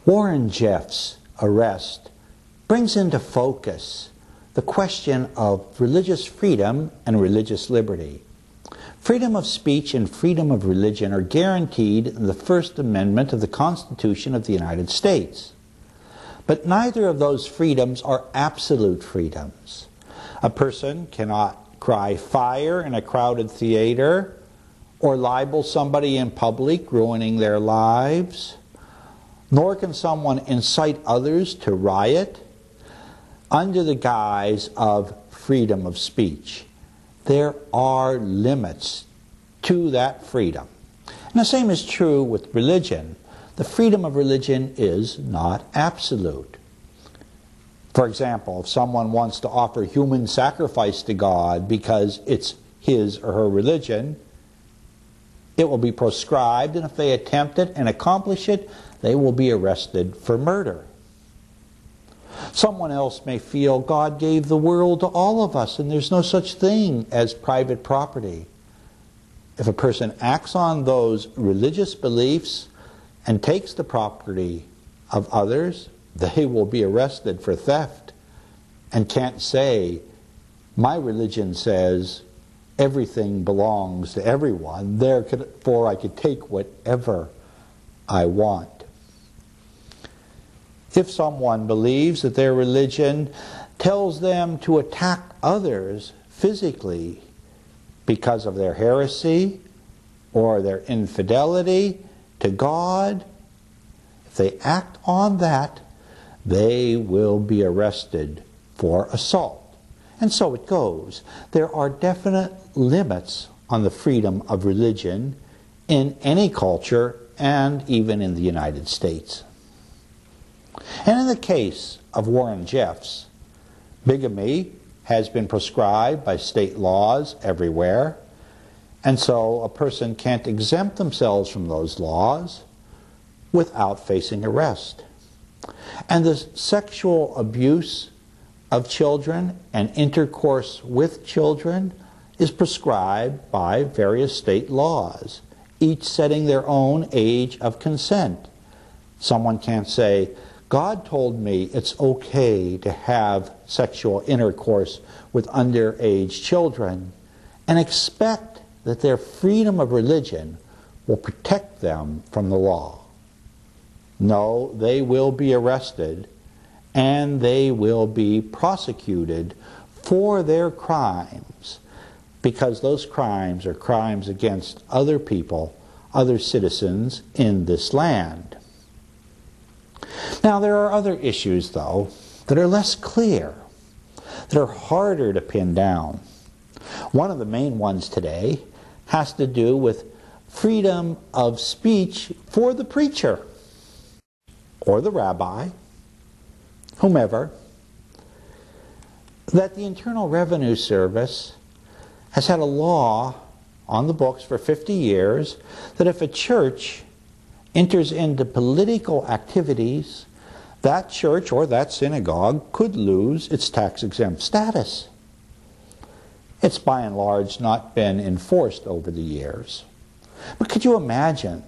Warren Jeffs' arrest brings into focus the question of religious freedom and religious liberty. Freedom of speech and freedom of religion are guaranteed in the First Amendment of the Constitution of the United States. But neither of those freedoms are absolute freedoms. A person cannot cry fire in a crowded theater or libel somebody in public, ruining their lives. Nor can someone incite others to riot under the guise of freedom of speech. There are limits to that freedom. And the same is true with religion. The freedom of religion is not absolute. For example, if someone wants to offer human sacrifice to God because it's his or her religion, it will be proscribed, and if they attempt it and accomplish it, they will be arrested for murder. Someone else may feel God gave the world to all of us and there's no such thing as private property. If a person acts on those religious beliefs and takes the property of others, they will be arrested for theft and can't say, my religion says everything belongs to everyone, therefore I could take whatever I want. If someone believes that their religion tells them to attack others physically because of their heresy or their infidelity to God, if they act on that, they will be arrested for assault. And so it goes. There are definite limits on the freedom of religion in any culture and even in the United States. And in the case of Warren Jeffs, bigamy has been prescribed by state laws everywhere, and so a person can't exempt themselves from those laws without facing arrest. And the sexual abuse of children and intercourse with children is prescribed by various state laws, each setting their own age of consent. Someone can't say, God told me it's okay to have sexual intercourse with underage children, and expect that their freedom of religion will protect them from the law. No, they will be arrested and they will be prosecuted for their crimes, because those crimes are crimes against other people, other citizens in this land. Now, there are other issues, though, that are less clear, that are harder to pin down. One of the main ones today has to do with freedom of speech for the preacher or the rabbi, whomever, that the Internal Revenue Service has had a law on the books for 50 years that if a church enters into political activities, that church or that synagogue could lose its tax-exempt status. It's by and large not been enforced over the years. But could you imagine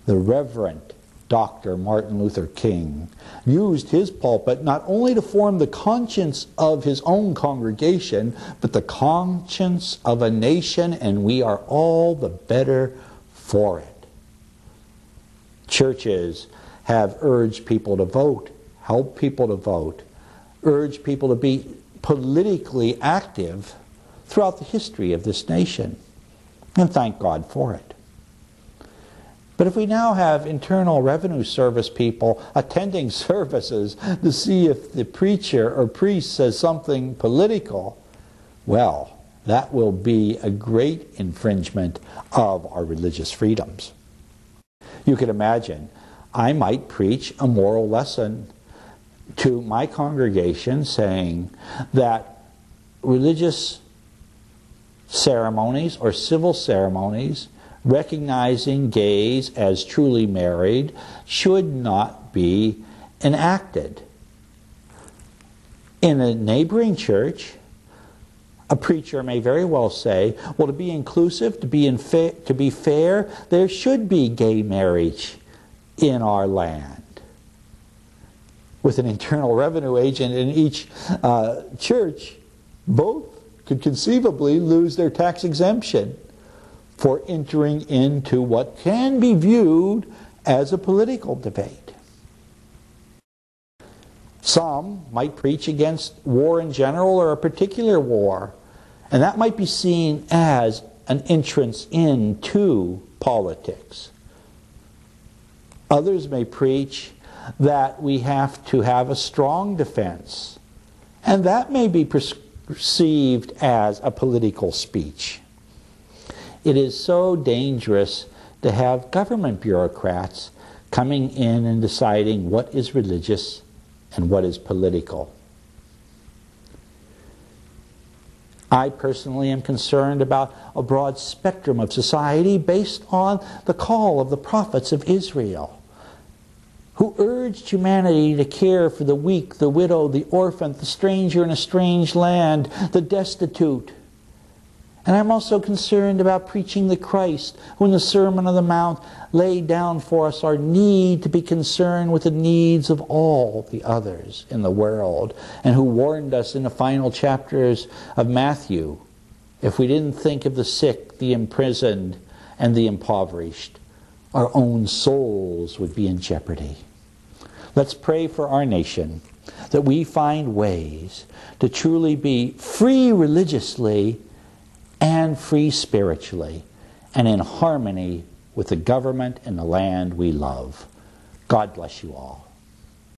the Reverend Dr. Martin Luther King used his pulpit not only to form the conscience of his own congregation, but the conscience of a nation, and we are all the better for it. Churches have urged people to vote, helped people to vote, urged people to be politically active throughout the history of this nation. And thank God for it. But if we now have Internal Revenue Service people attending services to see if the preacher or priest says something political, well, that will be a great infringement of our religious freedoms. You could imagine, I might preach a moral lesson to my congregation saying that religious ceremonies or civil ceremonies recognizing gays as truly married should not be enacted. In a neighboring church, a preacher may very well say, well, to be inclusive, to be fair, there should be gay marriage in our land. with an internal revenue agent in each church, both could conceivably lose their tax exemption for entering into what can be viewed as a political debate. Some might preach against war in general or a particular war, and that might be seen as an entrance into politics. Others may preach that we have to have a strong defense, and that may be perceived as a political speech. It is so dangerous to have government bureaucrats coming in and deciding what is religious and what is political. I personally am concerned about a broad spectrum of society based on the call of the prophets of Israel, who urged humanity to care for the weak, the widow, the orphan, the stranger in a strange land, the destitute. And I'm also concerned about preaching the Christ, who in the Sermon on the Mount laid down for us our need to be concerned with the needs of all the others in the world, and who warned us in the final chapters of Matthew, if we didn't think of the sick, the imprisoned, and the impoverished, our own souls would be in jeopardy. Let's pray for our nation, that we find ways to truly be free religiously and free spiritually, and in harmony with the government and the land we love. God bless you all.